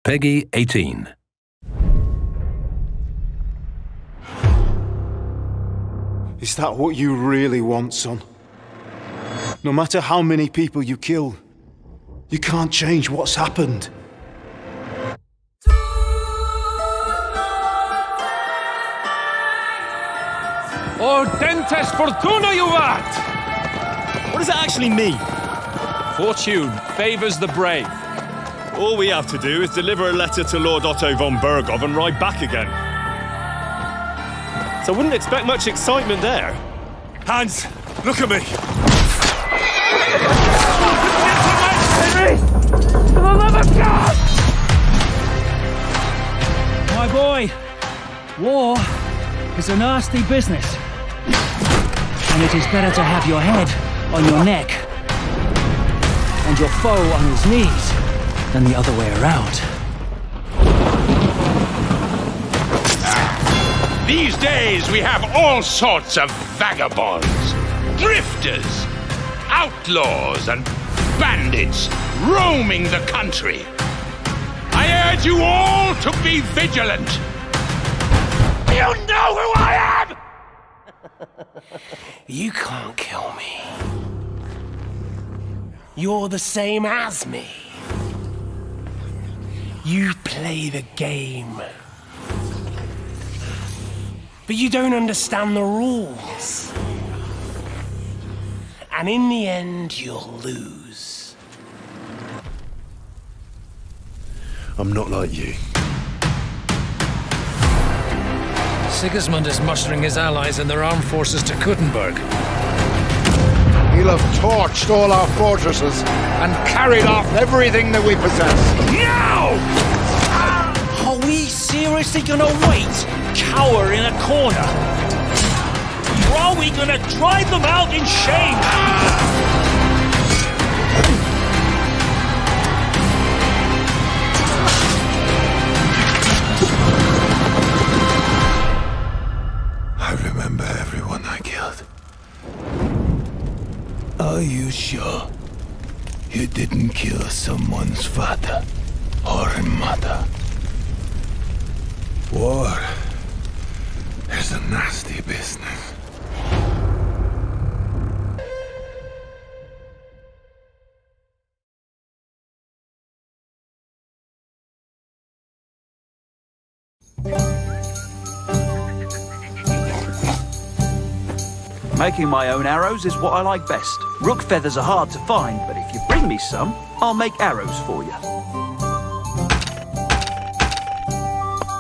Peggy 18. Is that what you really want, son? No matter how many people you kill, you can't change what's happened. Ordentes fortuna juvat! What does that actually mean? Fortune favours the brave. All we have to do is deliver a letter to Lord Otto von Berghoff and ride back again. So I wouldn't expect much excitement there. Hans, look at me! For the love of God! My boy, war is a nasty business. And it is better to have your head on your neck and your foe on his knees than the other way around. These days we have all sorts of vagabonds, drifters, outlaws and bandits roaming the country. I urge you all to be vigilant. You know who I am! You can't kill me. You're the same as me. You play the game. But you don't understand the rules. And in the end, you'll lose. I'm not like you. Sigismund is mustering his allies and their armed forces to Kuttenberg. He'll have torched all our fortresses and carried off everything that we possess. Now! Are we seriously gonna wait, cower in a corner? Or are we gonna drive them out in shame? I remember everyone I killed. Are you sure you didn't kill someone's father or mother? War is a nasty business. Making my own arrows is what I like best. Rook feathers are hard to find, but if you bring me some, I'll make arrows for you.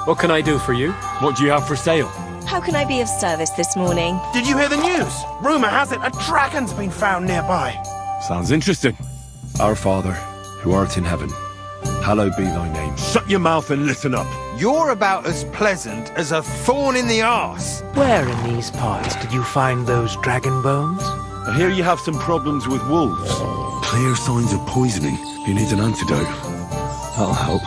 What can I do for you? What do you have for sale? How can I be of service this morning? Did you hear the news? Rumor has it a dragon's been found nearby. Sounds interesting. Our Father, who art in heaven, hallowed be thy name. Shut your mouth and listen up. You're about as pleasant as a thorn in the arse. Where in these parts did you find those dragon bones? I hear you have some problems with wolves. Clear signs of poisoning. He needs an antidote. That'll help.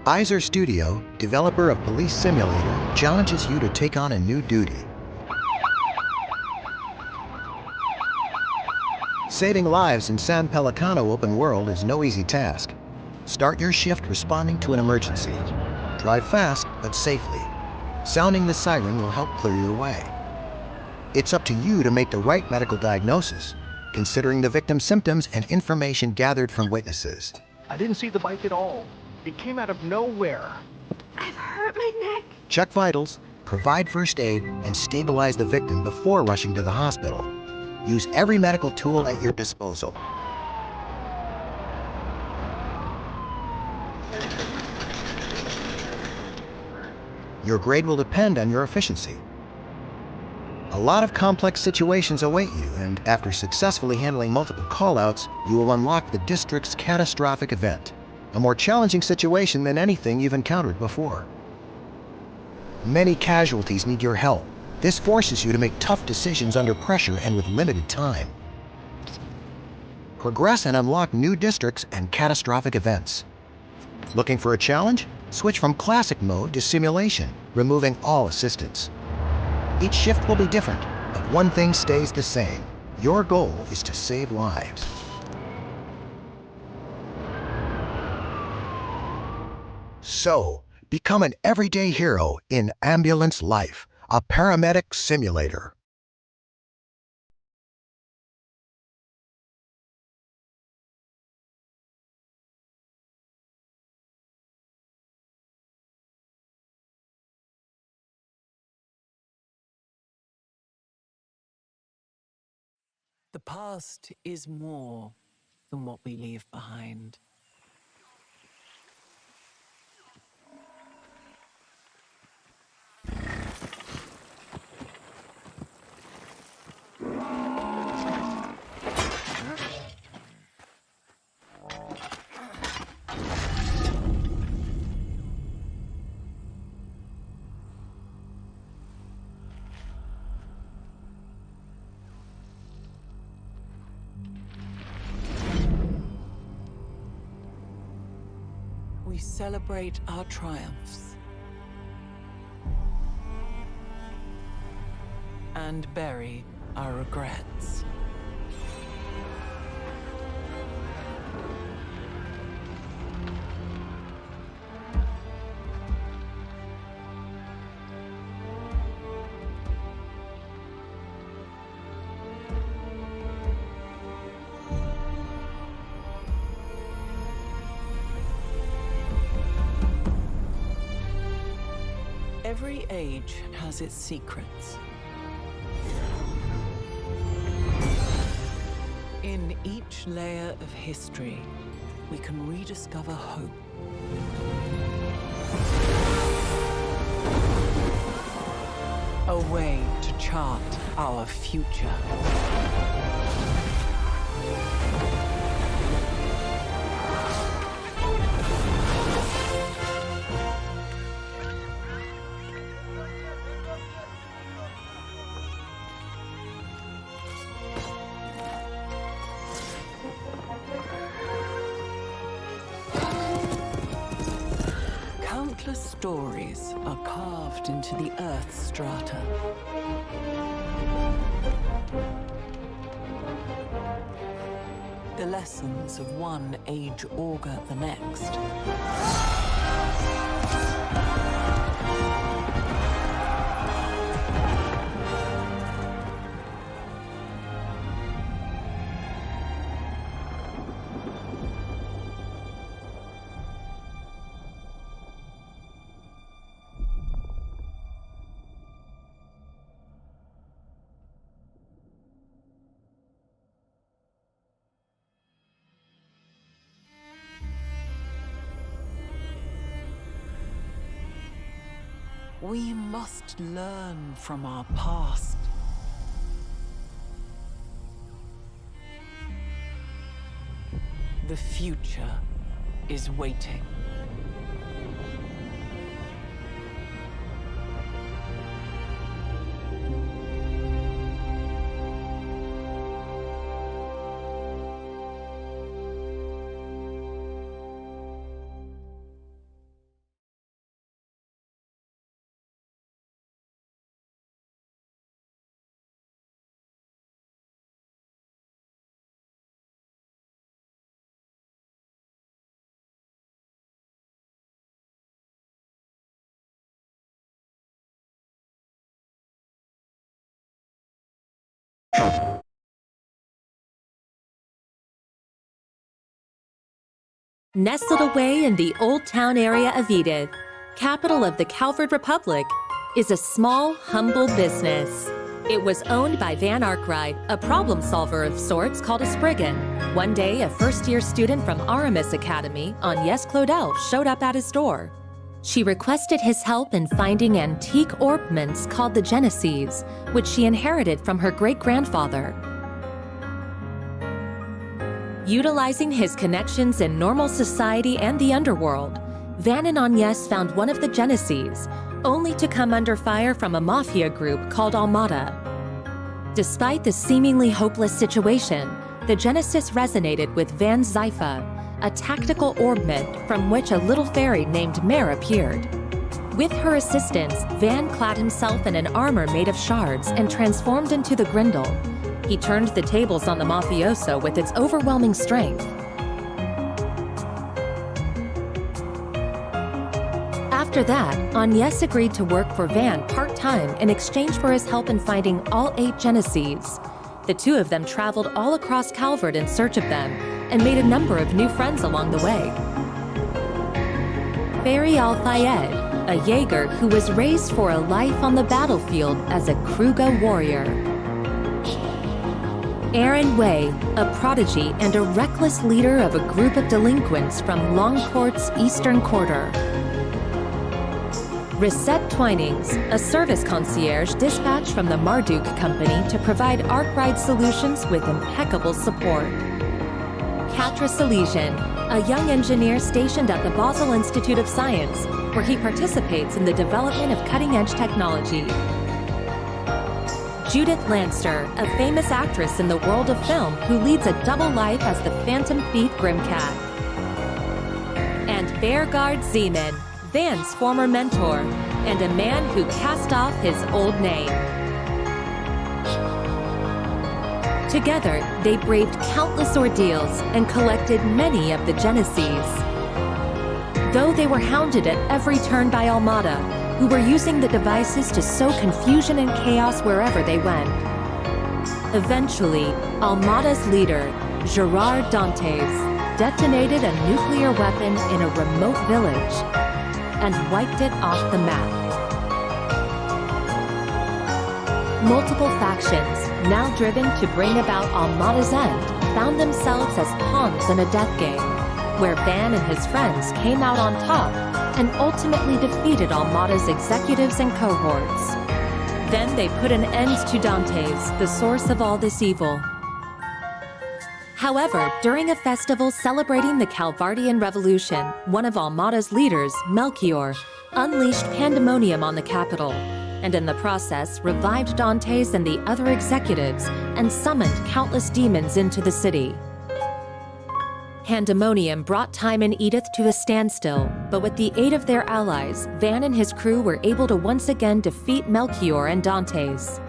Iser Studio, developer of Police Simulator, challenges you to take on a new duty. Saving lives in San Pelicano open world is no easy task. Start your shift responding to an emergency. Drive fast, but safely. Sounding the siren will help clear your way. It's up to you to make the right medical diagnosis, considering the victim's symptoms and information gathered from witnesses. I didn't see the bike at all. It came out of nowhere. I've hurt my neck. Check vitals, provide first aid, and stabilize the victim before rushing to the hospital. Use every medical tool at your disposal. Your grade will depend on your efficiency. A lot of complex situations await you, and after successfully handling multiple callouts, you will unlock the district's catastrophic event, a more challenging situation than anything you've encountered before. Many casualties need your help. This forces you to make tough decisions under pressure and with limited time. Progress and unlock new districts and catastrophic events. Looking for a challenge? Switch from classic mode to simulation, removing all assistance. Each shift will be different, but one thing stays the same. Your goal is to save lives. So, become an everyday hero in Ambulance Life, a paramedic simulator. The past is more than what we leave behind. We celebrate our triumphs and bury our regrets. Every age has its secrets. In each layer of history, we can rediscover hope. A way to chart our future. Countless stories are carved into the Earth's strata. The lessons of one age augur the next. We must learn from our past. The future is waiting. Nestled away in the Old Town area of Edith, capital of the Calvard Republic, is a small, humble business. It was owned by Van Arkwright, a problem solver of sorts called a Spriggan. One day, a first-year student from Aramis Academy, Agnès Claudel, showed up at his door. She requested his help in finding antique orbments called the Genesees, which she inherited from her great-grandfather. Utilizing his connections in normal society and the underworld, Van and Agnès found one of the Genesees, only to come under fire from a mafia group called Almada. Despite the seemingly hopeless situation, the Genesis resonated with Van's Zypha, a tactical orbment from which a little fairy named Mare appeared. With her assistance, Van clad himself in an armor made of shards and transformed into the Grendel. He turned the tables on the mafioso with its overwhelming strength. After that, Agnès agreed to work for Van part-time in exchange for his help in finding all 8 Genesees. The two of them traveled all across Calvard in search of them and made a number of new friends along the way. Barry Al-Fayed, a Jaeger who was raised for a life on the battlefield as a Kruga warrior. Aaron Way, a prodigy and a reckless leader of a group of delinquents from Longcourt's Eastern Quarter. Reset Twinings, a service concierge dispatched from the Marduk Company to provide Arkwright solutions with impeccable support. Katra Salesian, a young engineer stationed at the Basel Institute of Science, where he participates in the development of cutting-edge technology. Judith Lanster, a famous actress in the world of film who leads a double life as the Phantom Thief Grimcat. And Beargard Zeman, Van's former mentor, and a man who cast off his old name. Together, they braved countless ordeals and collected many of the Genesees. Though they were hounded at every turn by Almada, who were using the devices to sow confusion and chaos wherever they went. Eventually, Almada's leader, Gerard Dantes, detonated a nuclear weapon in a remote village and wiped it off the map. Multiple factions, now driven to bring about Almada's end, found themselves as pawns in a death game, where Van and his friends came out on top and ultimately defeated Almada's executives and cohorts. Then they put an end to Dantes, the source of all this evil. However, during a festival celebrating the Calvardian Revolution, one of Almada's leaders, Melchior, unleashed pandemonium on the capital, and in the process revived Dantes and the other executives and summoned countless demons into the city. Pandemonium brought time and Edith to a standstill, but with the aid of their allies, Van and his crew were able to once again defeat Melchior and Dantes.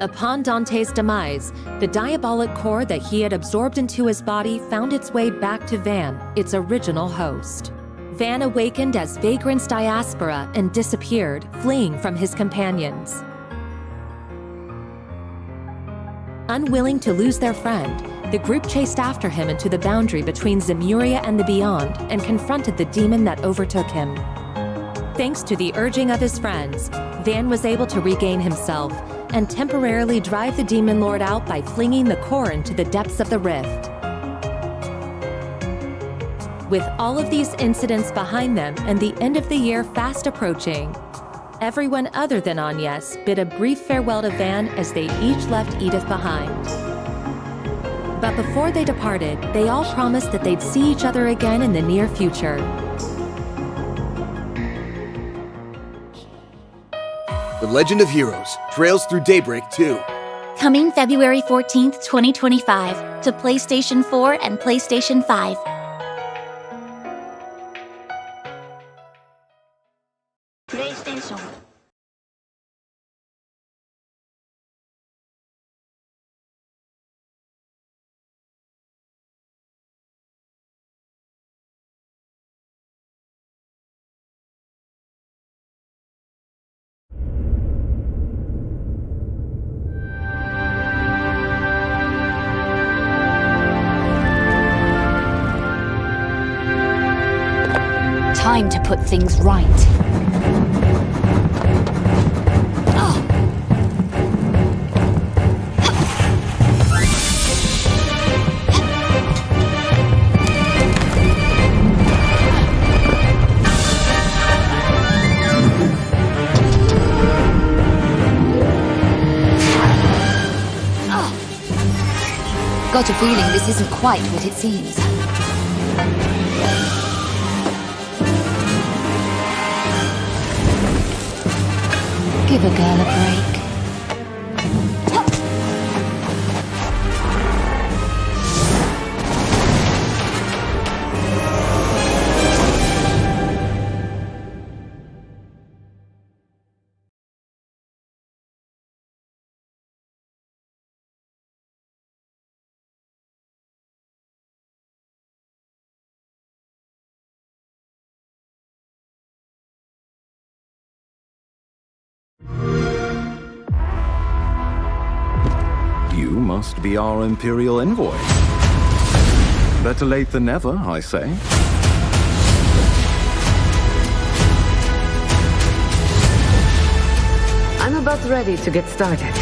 Upon Dantes' demise, the diabolic core that he had absorbed into his body found its way back to Van, its original host. Van awakened as Vagrant's diaspora and disappeared, fleeing from his companions. Unwilling to lose their friend, the group chased after him into the boundary between Zemuria and the Beyond and confronted the demon that overtook him. Thanks to the urging of his friends, Van was able to regain himself and temporarily drive the Demon Lord out by flinging the core into the depths of the rift. With all of these incidents behind them and the end of the year fast approaching, everyone other than Agnès bid a brief farewell to Van as they each left Edith behind. But before they departed, they all promised that they'd see each other again in the near future. The Legend of Heroes, Trails Through Daybreak 2. Coming February 14th, 2025 to PlayStation 4 and PlayStation 5. PlayStation. time to put things right. Got a feeling this isn't quite what it seems. Give a girl a break. You must be our Imperial envoy. Better late than never, I say. I'm about ready to get started.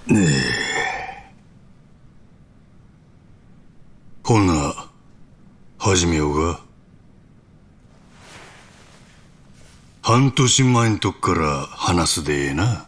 ねえ。ほんな始めようか。半年前んとこから話すでええな。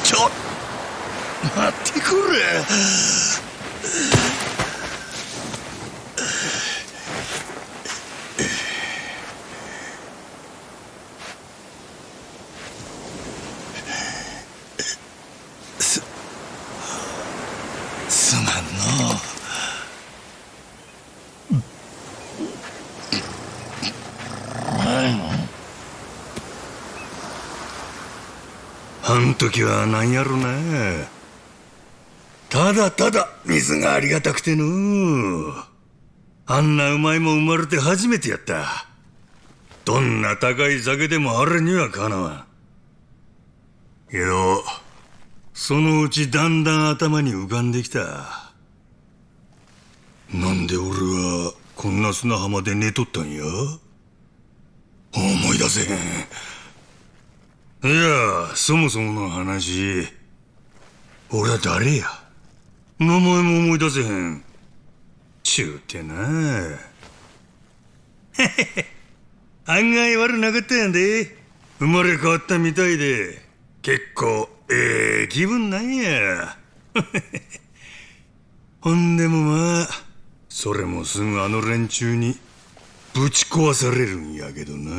ちょ、待ってくれ。すまんの。あん時はなんやろな。ただただ水がありがたくての。あんなうまいもん生まれて初めてやった。どんな高い酒でもあれにはかなわん。けどそのうちだんだん頭に浮かんできた。なんで俺はこんな砂浜で寝とったんや。思い出せへん。いや、そもそもの話、俺は誰や。名前も思い出せへん。ちゅうてな。案外悪なかったやんで。生まれ変わったみたいで、結構気分なんや。ほんでもまあ、それもすぐあの連中にぶち壊されるんやけどな。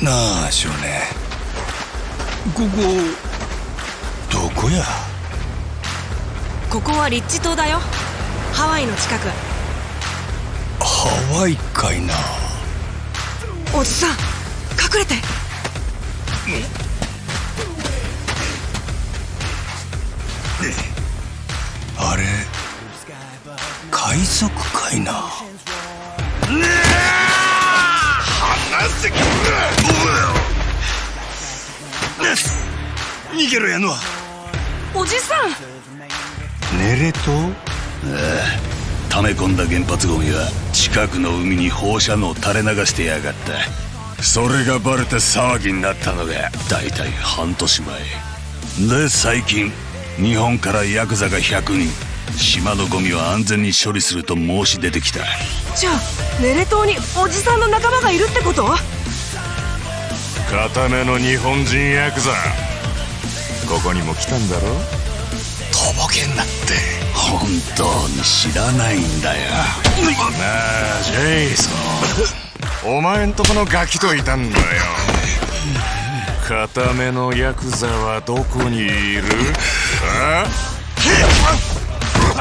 なあ少年、ここどこや。ここはリッチ島だよ。ハワイの近く。ハワイかいな。おじさん、隠れて。あれ、海賊かいな。離せくれ。逃げろやの。おじさん。ネレ島？溜め込んだ原発ゴミは近くの海に放射能を垂れ流してやがった。それがバレて騒ぎになったのがだいたい半年前で、最近日本からヤクザが100人島のゴミは安全に処理すると申し出てきた。じゃあネレ島におじさんの仲間がいるってこと？固めの日本人ヤクザ、ここにも来たんだろ。とぼけんなって。本当に知らないんだよ。なあジェイソン、お前んとこのガキといたんだよ。固めのヤクザはどこにいる？あ？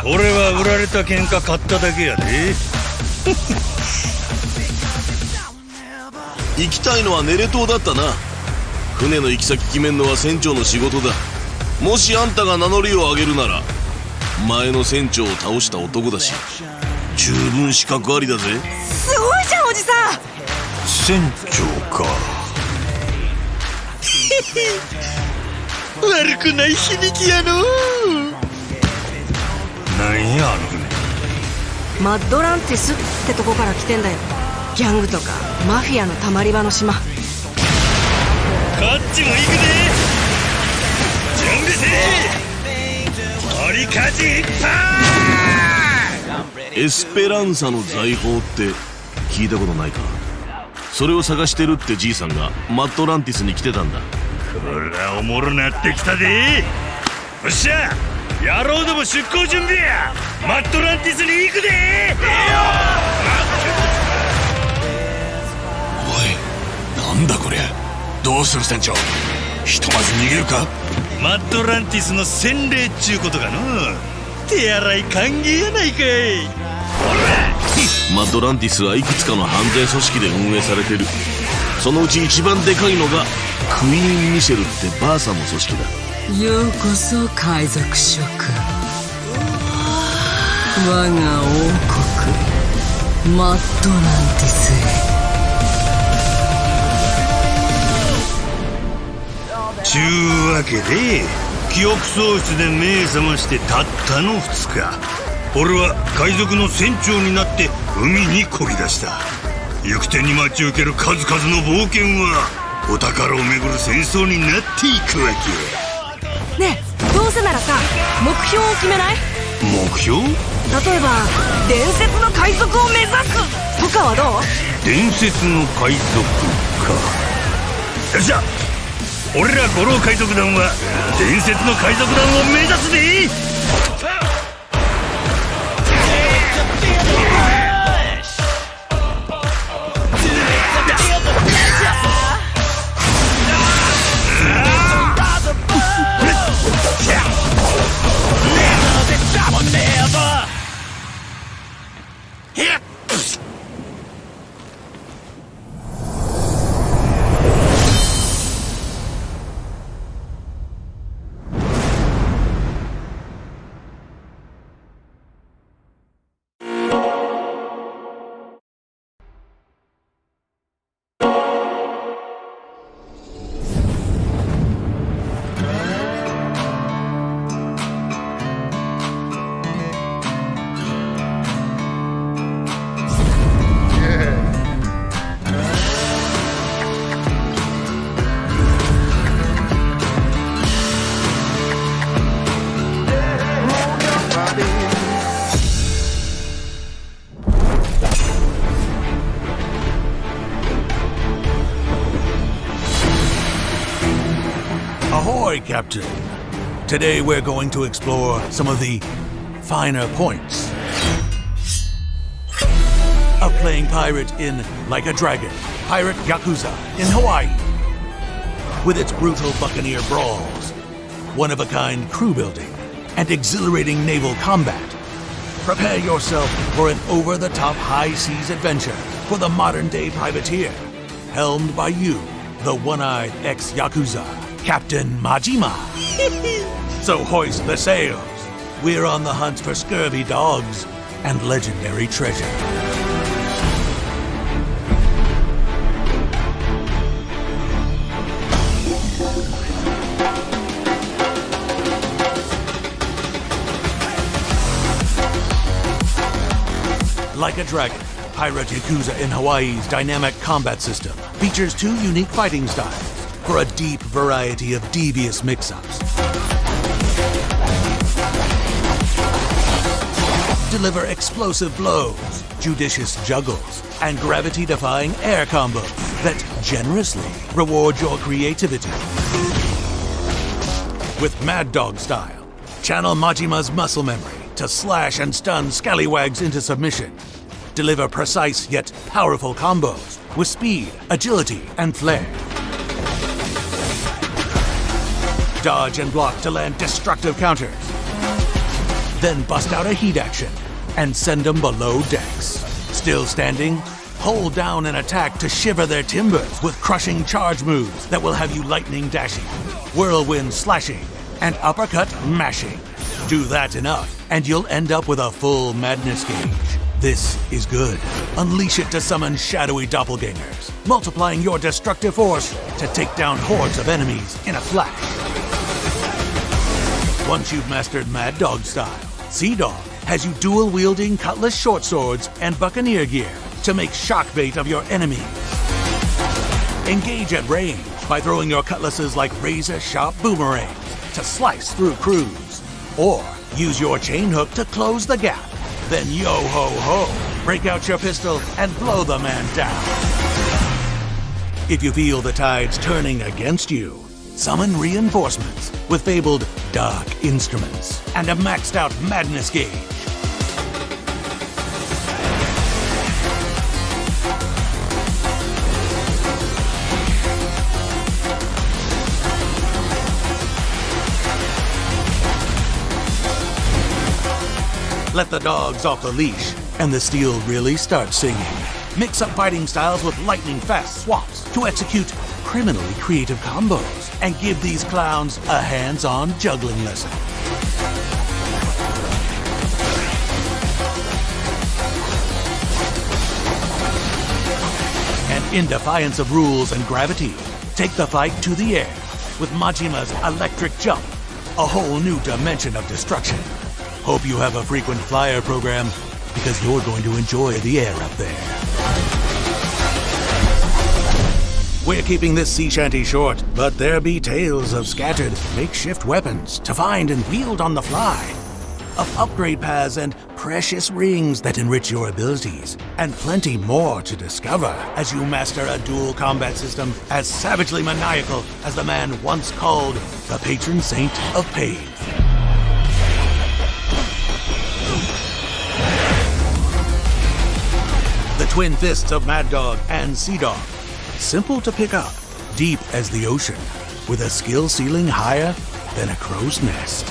俺は売られた喧嘩買っただけやで。行きたいのはネレ島だったな。船の行き先決めんのは船長の仕事だ。もしあんたが名乗りを上げるなら、前の船長を倒した男だし、十分資格ありだぜ。すごいじゃんおじさん。船長か。悪くない響きやの。なんやあの船。マッドランティスってとこから来てんだよ。ギャングとかマフィアのたまり場の島。こっちも行くぜ。準備せー。取りかじいっぱい。エスペランサの財宝って聞いたことないか？それを探してるってじいさんがマッドランティスに来てたんだ。こらおもろなってきたで。よっしゃ、野郎ども出航準備や。マッドランティスに行くで。おい、なんだこりゃ。どうする船長、ひとまず逃げるか。マッドランティスの洗礼っちゅうことかの。手洗い歓迎やないかい。マッドランティスはいくつかの犯罪組織で運営されてる。そのうち一番でかいのがクイーン・ミシェルってばあさんの組織だ。ようこそ海賊諸君。我が王国マッドランティスへ。ちゅうわけで記憶喪失で目覚ましてたったの2日、俺は海賊の船長になって海に漕ぎ出した。行く手に待ち受ける数々の冒険はお宝をめぐる戦争になっていくわけ。ねえ、どうせならさ、目標を決めない？目標？例えば伝説の海賊を目指すとかはどう？伝説の海賊か。よっしゃ、俺ら五郎海賊団は伝説の海賊団を目指すぜ。Ahoy, Captain. Today we're going to explore some of the finer points of playing pirate in Like a Dragon, Pirate Yakuza in Hawaii. With its brutal buccaneer brawls, one-of-a-kind crew building, and exhilarating naval combat, Prepare yourself for an over-the-top high-seas adventure for the modern-day privateer, helmed by you, the one-eyed ex-Yakuza, Captain Majima. So hoist the sails. We're on the hunt for scurvy dogs and legendary treasure. Like a Dragon, Pirate Yakuza in Hawaii's dynamic combat system features 2 unique fighting styles for a deep variety of devious mix-ups. Deliver explosive blows, judicious juggles, and gravity-defying air combos that generously reward your creativity. With Mad Dog style, channel Majima's muscle memory to slash and stun scallywags into submission. Deliver precise yet powerful combos with speed, agility, and flair. Dodge and block to land destructive counters. Then bust out a heat action and send them below decks. Still standing? Hold down an attack to shiver their timbers with crushing charge moves that will have you lightning dashing, whirlwind slashing, and uppercut mashing. Do that enough, and you'll end up with a full madness gauge. This is good. Unleash it to summon shadowy doppelgangers, multiplying your destructive force to take down hordes of enemies in a flash. Once you've mastered Mad Dog style, Sea Dog has you dual-wielding cutlass short swords and buccaneer gear to make shock bait of your enemies. Engage at range by throwing your cutlasses like razor-sharp boomerangs to slice through crews. Or use your chain hook to close the gap. Then yo-ho-ho, break out your pistol and blow the man down. If you feel the tides turning against you, summon reinforcements with fabled dark instruments and a maxed out madness gauge. Let the dogs off the leash, and the steel really starts singing. Mix up fighting styles with lightning-fast swaps to execute criminally creative combos and give these clowns a hands-on juggling lesson. And in defiance of rules and gravity, take the fight to the air with Majima's electric jump, a whole new dimension of destruction. Hope you have a frequent flyer program, because you're going to enjoy the air up there. We're keeping this sea shanty short, but there be tales of scattered makeshift weapons to find and wield on the fly, of upgrade paths and precious rings that enrich your abilities, and plenty more to discover as you master a dual combat system as savagely maniacal as the man once called the patron saint of pain. The twin fists of Mad Dog and Sea Dog. Simple to pick up, deep as the ocean, with a skill ceiling higher than a crow's nest.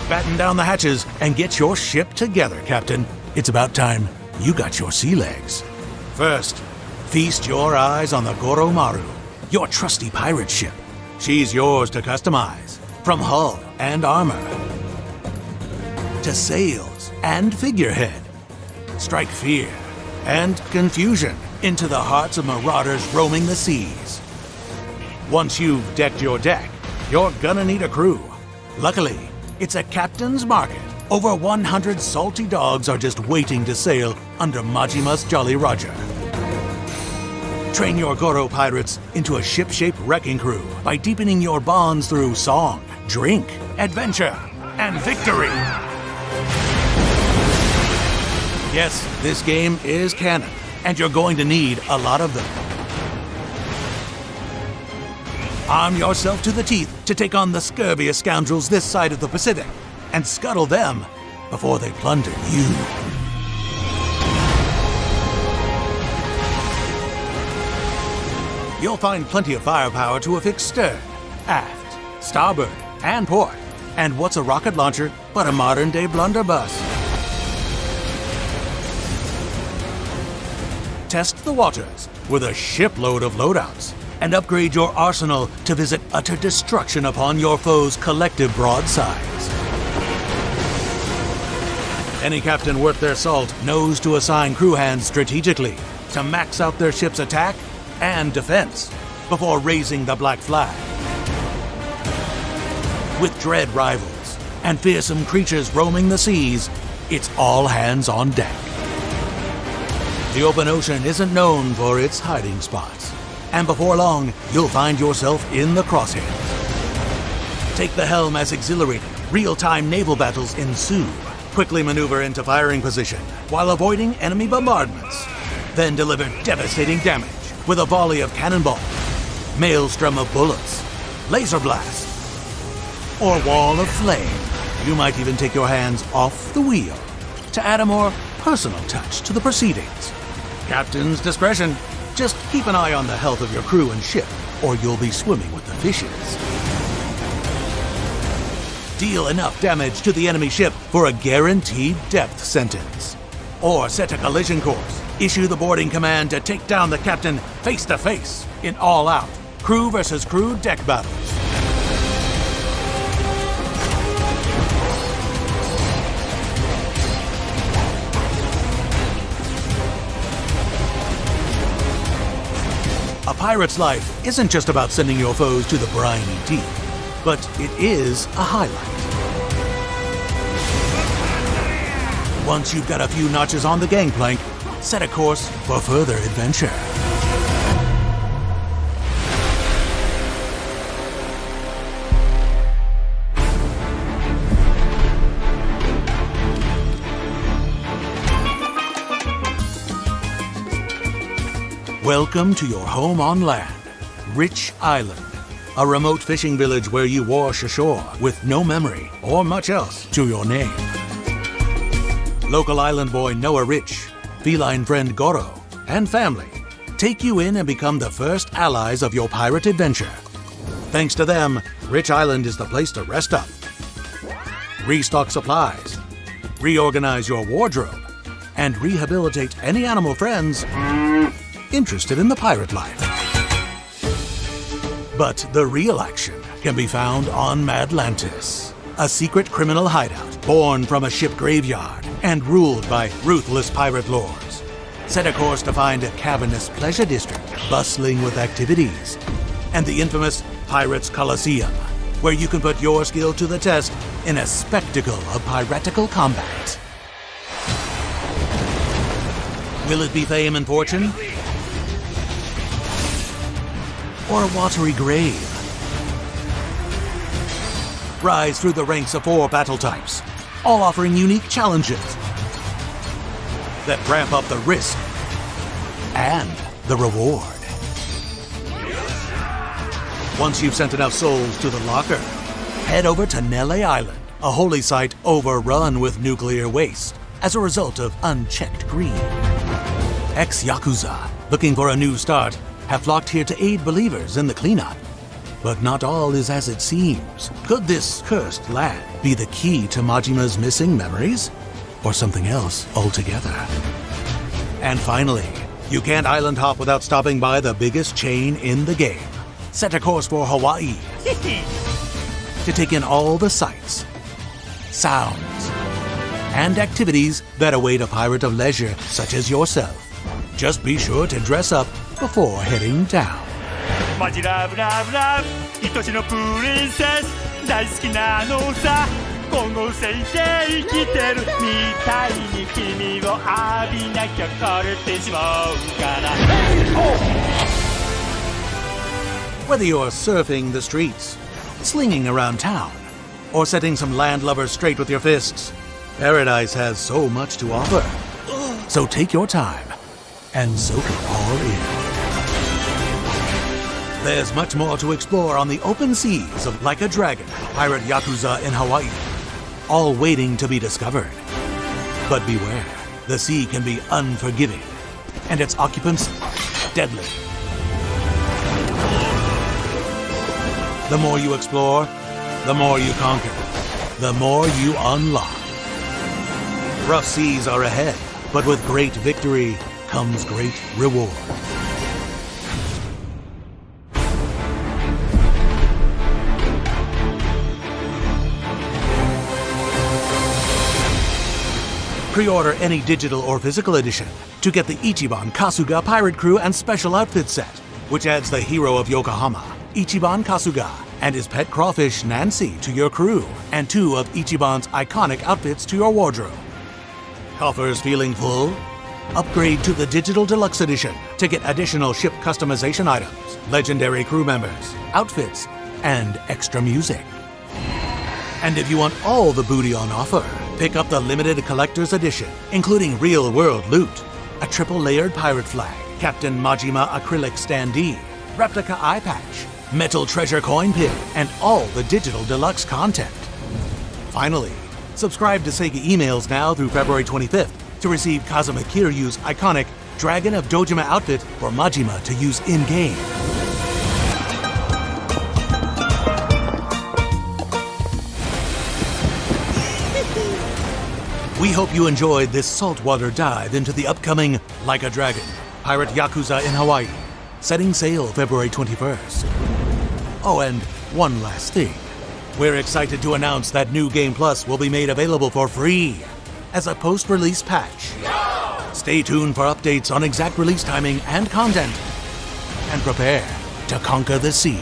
Batten down the hatches and get your ship together, Captain. It's about time you got your sea legs. First, feast your eyes on the Goromaru, your trusty pirate ship. She's yours to customize, from hull and armor to sails and figurehead. Strike fear and confusion into the hearts of marauders roaming the seas. Once you've decked your deck, you're gonna need a crew. Luckily, it's a captain's market. Over 100 salty dogs are just waiting to sail under Majima's Jolly Roger. Train your Goro pirates into a ship-shaped wrecking crew by deepening your bonds through song, drink, adventure, and victory. Yes, this game is canon, and you're going to need a lot of them. Arm yourself to the teeth to take on the scurviest scoundrels this side of the Pacific, and scuttle them before they plunder you. You'll find plenty of firepower to affix stern, aft, starboard, and port. And what's a rocket launcher but a modern-day blunderbuss? Test the waters with a shipload of loadouts and upgrade your arsenal to visit utter destruction upon your foe's collective broadsides. Any captain worth their salt knows to assign crew hands strategically to max out their ship's attack and defense before raising the black flag. With dread rivals and fearsome creatures roaming the seas, it's all hands on deck. The open ocean isn't known for its hiding spots, and before long, you'll find yourself in the crosshairs. Take the helm as exhilarating, real-time naval battles ensue. Quickly maneuver into firing position while avoiding enemy bombardments. Then deliver devastating damage with a volley of cannonball, maelstrom of bullets, laser blast, or wall of flame. You might even take your hands off the wheel to add a more personal touch to the proceedings. Captain's discretion. Just keep an eye on the health of your crew and ship, or you'll be swimming with the fishes. Deal enough damage to the enemy ship for a guaranteed death sentence. Or set a collision course. Issue the boarding command to take down the captain face to face in all-out crew versus crew deck battles. A pirate's life isn't just about sending your foes to the briny deep, but it is a highlight. Once you've got a few notches on the gangplank, set a course for further adventure. Welcome to your home on land, Rich Island, a remote fishing village where you wash ashore with no memory or much else to your name. Local island boy Noah Rich, feline friend Goro, and family take you in and become the first allies of your pirate adventure. Thanks to them, Rich Island is the place to rest up, restock supplies, reorganize your wardrobe, and rehabilitate any animal friends interested in the pirate life. But the real action can be found on Madlantis, a secret criminal hideout born from a ship graveyard and ruled by ruthless pirate lords. Set a course to find a cavernous pleasure district bustling with activities, and the infamous Pirates Coliseum, where you can put your skill to the test in a spectacle of piratical combat. Will it be fame and fortune? Or a watery grave? Rise through the ranks of 4 battle types, all offering unique challenges that ramp up the risk and the reward. Once you've sent enough souls to the locker, head over to Nele Island, a holy site overrun with nuclear waste as a result of unchecked greed. Ex-Yakuza, looking for a new start, have flocked here to aid believers in the cleanup. But not all is as it seems. Could this cursed land be the key to Majima's missing memories? Or something else altogether? And finally, you can't island hop without stopping by the biggest chain in the game. Set a course for Hawaii to take in all the sights, sounds, and activities that await a pirate of leisure such as yourself. Just be sure to dress up before heading down. マジラブラブラブ愛しのプリンセス大好きなのさ今後生で生きてるみたいに君を浴びなきゃ枯れてしまうから Whether you're surfing the streets, slinging around town, or setting some landlubbers straight with your fists, paradise has so much to offer. So take your time and soak it all in. There's much more to explore on the open seas of Like a Dragon, Pirate Yakuza in Hawaii. all waiting to be discovered. But beware, the sea can be unforgiving, and its occupants deadly. The more you explore, the more you conquer, the more you unlock. Rough seas are ahead, but with great victory comes great reward. Pre-order any digital or physical edition to get the Ichiban Kasuga Pirate Crew and Special Outfit set, which adds the hero of Yokohama, Ichiban Kasuga, and his pet crawfish Nancy to your crew, and 2 of Ichiban's iconic outfits to your wardrobe. Coffers feeling full? Upgrade to the Digital Deluxe Edition to get additional ship customization items, legendary crew members, outfits, and extra music. And if you want all the booty on offer, pick up the limited collector's edition, including real-world loot, a triple-layered pirate flag, Captain Majima acrylic standee, replica eye patch, metal treasure coin pin, and all the digital deluxe content. Finally, subscribe to Sega emails now through February 25th to receive Kazuma Kiryu's iconic Dragon of Dojima outfit for Majima to use in-game. We hope you enjoyed this saltwater dive into the upcoming Like a Dragon, Pirate Yakuza in Hawaii, setting sail February 21st. Oh, and one last thing. We're excited to announce that New Game Plus will be made available for free as a post-release patch. Stay tuned for updates on exact release timing and content, and prepare to conquer the sea.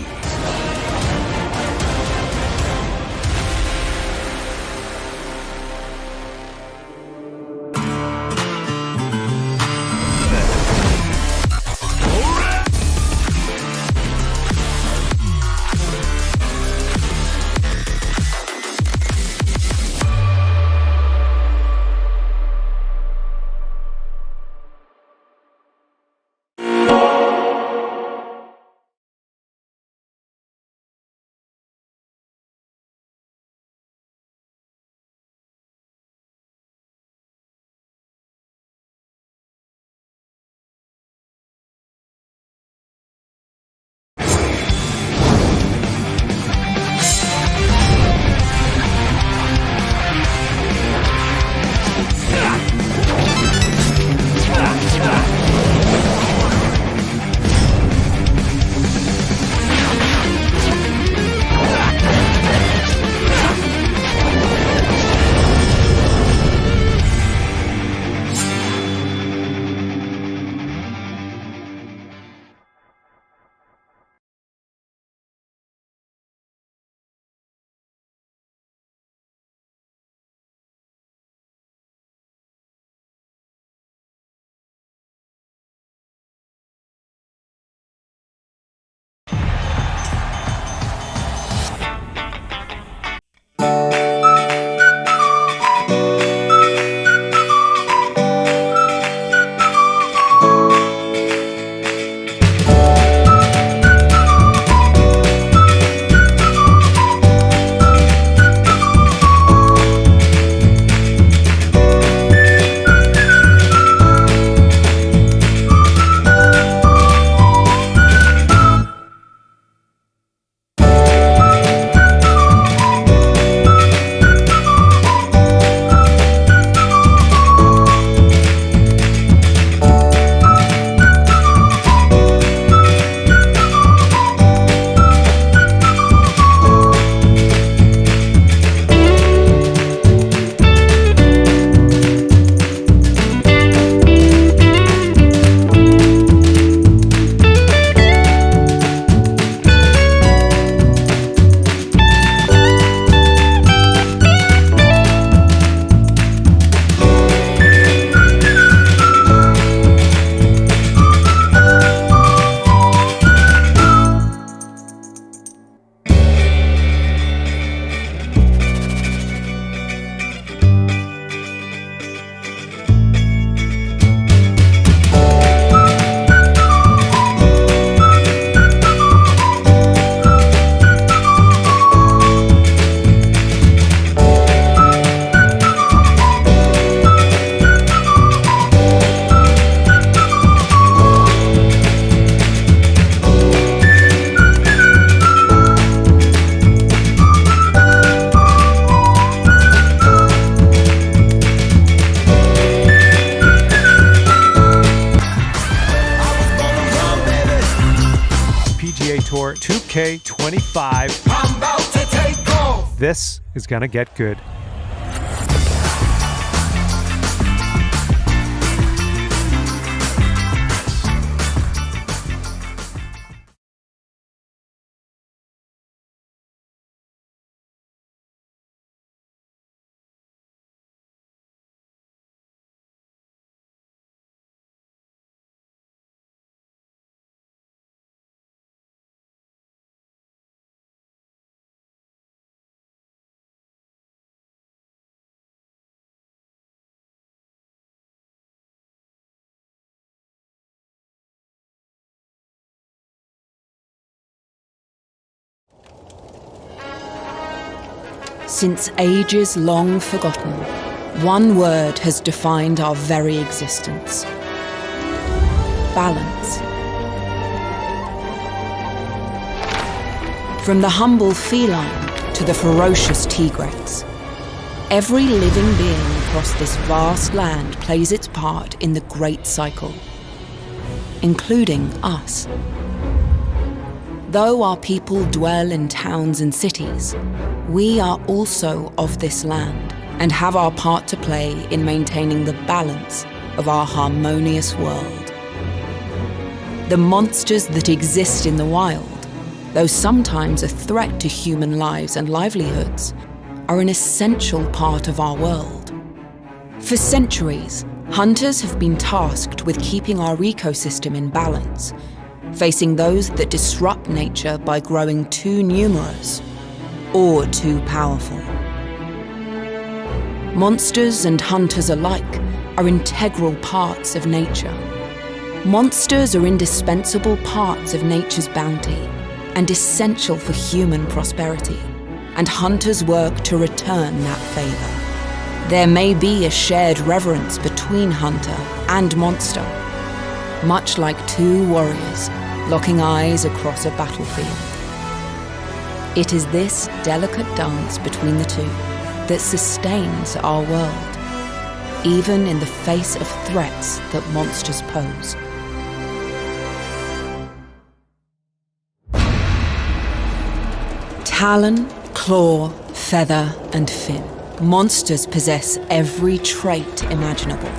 PGA Tour 2K25. I'm about to take off. This is gonna get good. Since ages long forgotten, one word has defined our very existence. Balance. From the humble feline to the ferocious tigrex, every living being across this vast land plays its part in the great cycle, including us. Though our people dwell in towns and cities, we are also of this land and have our part to play in maintaining the balance of our harmonious world. The monsters that exist in the wild, though sometimes a threat to human lives and livelihoods, are an essential part of our world. For centuries, hunters have been tasked with keeping our ecosystem in balance, facing those that disrupt nature by growing too numerous or too powerful. Monsters and hunters alike are integral parts of nature. Monsters are indispensable parts of nature's bounty and essential for human prosperity, and hunters work to return that favor. There may be a shared reverence between hunter and monster, much like two warriors locking eyes across a battlefield. It is this delicate dance between the two that sustains our world, even in the face of threats that monsters pose. Talon, claw, feather, and fin. Monsters possess every trait imaginable.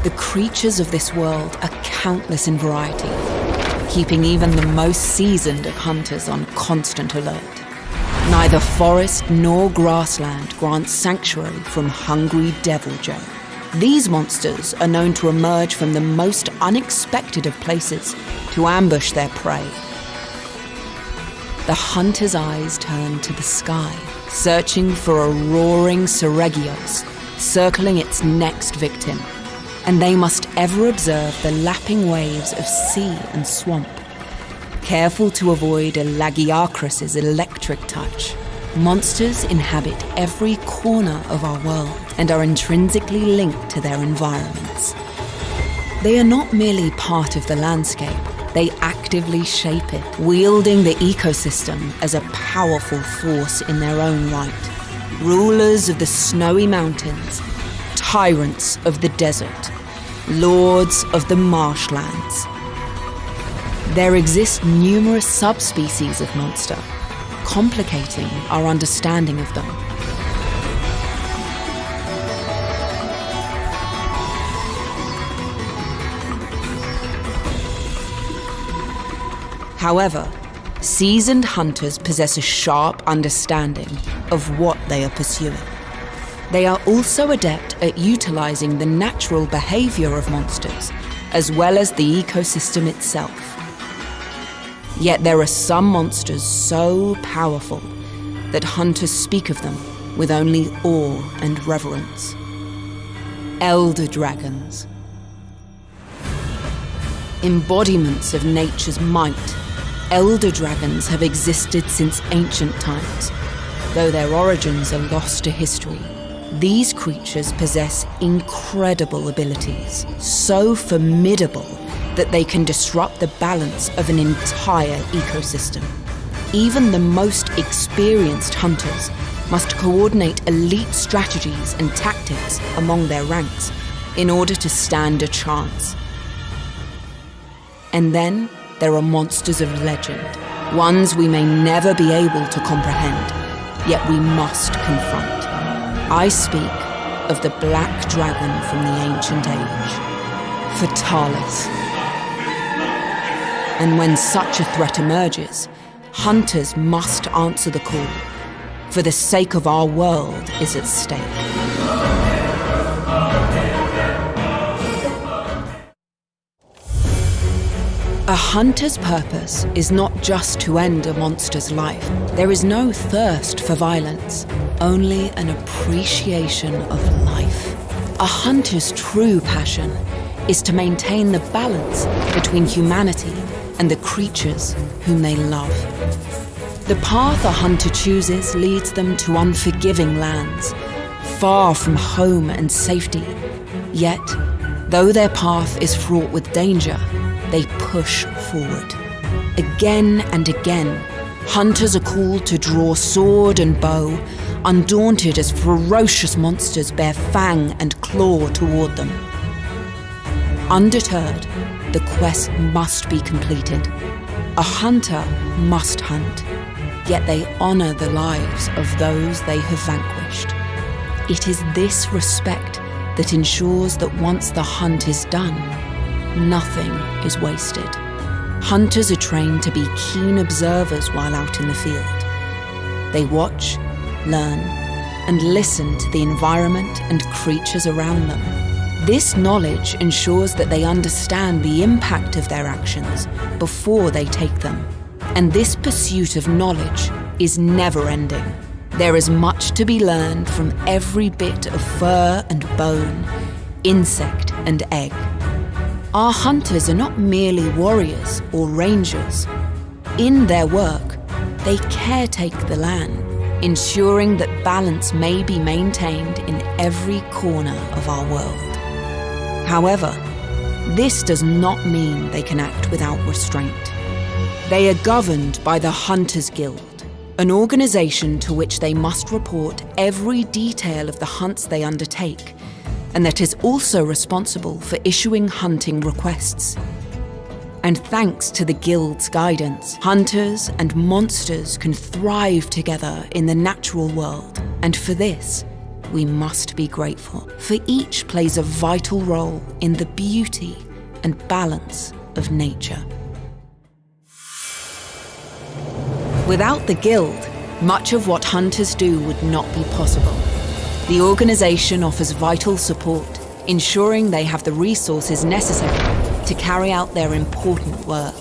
The creatures of this world are countless in variety, keeping even the most seasoned of hunters on constant alert. Neither forest nor grassland grants sanctuary from hungry devil joe. These monsters are known to emerge from the most unexpected of places to ambush their prey. The hunter's eyes turn to the sky, searching for a roaring Seregios, circling its next victim, and they must ever observe the lapping waves of sea and swamp. Careful to avoid a Lagiacrus's electric touch, monsters inhabit every corner of our world and are intrinsically linked to their environments. They are not merely part of the landscape, they actively shape it, wielding the ecosystem as a powerful force in their own right. Rulers of the snowy mountains, tyrants of the desert, lords of the marshlands. There exist numerous subspecies of monster, complicating our understanding of them. However, seasoned hunters possess a sharp understanding of what they are pursuing. They are also adept at utilizing the natural behavior of monsters, as well as the ecosystem itself. Yet there are some monsters so powerful that hunters speak of them with only awe and reverence. Elder dragons. Embodiments of nature's might, elder dragons have existed since ancient times, though their origins are lost to history. These creatures possess incredible abilities, so formidable that they can disrupt the balance of an entire ecosystem. Even the most experienced hunters must coordinate elite strategies and tactics among their ranks in order to stand a chance. And then there are monsters of legend, ones we may never be able to comprehend, yet we must confront. I speak of the black dragon from the ancient age, Fatalis. And when such a threat emerges, hunters must answer the call, for the sake of our world is at stake. A hunter's purpose is not just to end a monster's life. There is no thirst for violence, only an appreciation of life. A hunter's true passion is to maintain the balance between humanity and the creatures whom they love. The path a hunter chooses leads them to unforgiving lands, far from home and safety. Yet, though their path is fraught with danger, they push forward. Again and again, hunters are called to draw sword and bow, undaunted as ferocious monsters bear fang and claw toward them. Undeterred, the quest must be completed. A hunter must hunt, yet they honor the lives of those they have vanquished. It is this respect that ensures that once the hunt is done, nothing is wasted. Hunters are trained to be keen observers while out in the field. They watch, learn, and listen to the environment and creatures around them. This knowledge ensures that they understand the impact of their actions before they take them. And this pursuit of knowledge is never-ending. There is much to be learned from every bit of fur and bone, insect and egg. Our hunters are not merely warriors or rangers. In their work, they caretake the land, ensuring that balance may be maintained in every corner of our world. However, this does not mean they can act without restraint. They are governed by the Hunters Guild, an organization to which they must report every detail of the hunts they undertake, and that is also responsible for issuing hunting requests. And thanks to the Guild's guidance, hunters and monsters can thrive together in the natural world. And for this, we must be grateful, for each plays a vital role in the beauty and balance of nature. Without the Guild, much of what hunters do would not be possible. The organization offers vital support, ensuring they have the resources necessary to carry out their important work.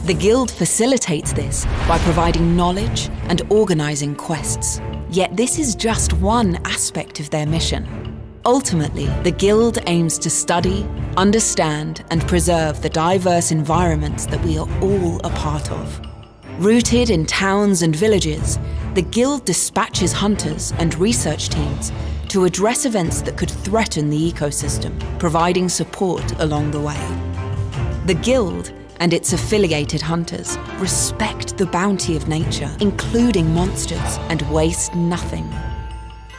The Guild facilitates this by providing knowledge and organizing quests. Yet this is just one aspect of their mission. Ultimately, the Guild aims to study, understand, and preserve the diverse environments that we are all a part of. Rooted in towns and villages, the Guild dispatches hunters and research teams to address events that could threaten the ecosystem, providing support along the way. The Guild and its affiliated hunters respect the bounty of nature, including monsters, and waste nothing.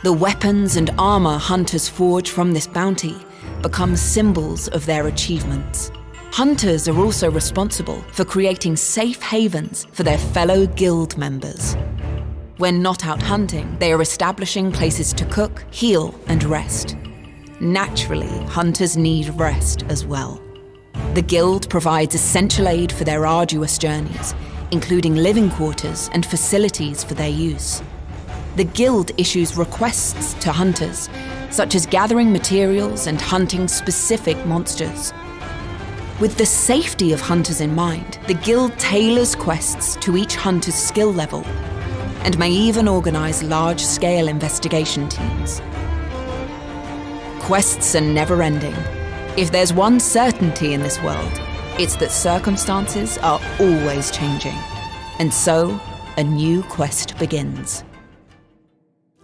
The weapons and armor hunters forge from this bounty become symbols of their achievements. Hunters are also responsible for creating safe havens for their fellow Guild members. When not out hunting, they are establishing places to cook, heal, and rest. Naturally, hunters need rest as well. The Guild provides essential aid for their arduous journeys, including living quarters and facilities for their use. The Guild issues requests to hunters, such as gathering materials and hunting specific monsters. With the safety of hunters in mind, the Guild tailors quests to each hunter's skill level, and may even organize large-scale investigation teams. Quests are never-ending. If there's one certainty in this world, it's that circumstances are always changing. And so, a new quest begins.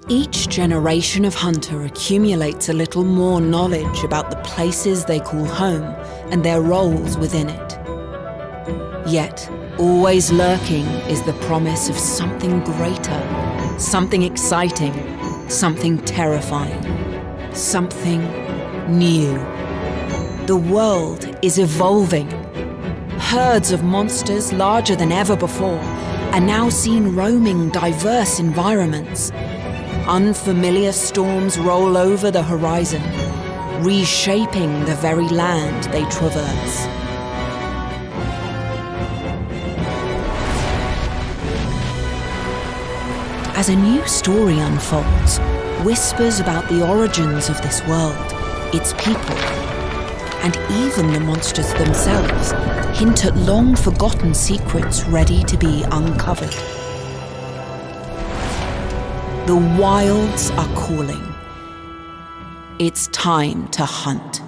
Each generation of hunter accumulates a little more knowledge about the places they call home and their roles within it. Yet, always lurking is the promise of something greater, something exciting, something terrifying, something new. The world is evolving. Herds of monsters larger than ever before are now seen roaming diverse environments. Unfamiliar storms roll over the horizon, reshaping the very land they traverse. As a new story unfolds, whispers about the origins of this world, its people, and even the monsters themselves hint at long-forgotten secrets ready to be uncovered. The wilds are calling. It's time to hunt.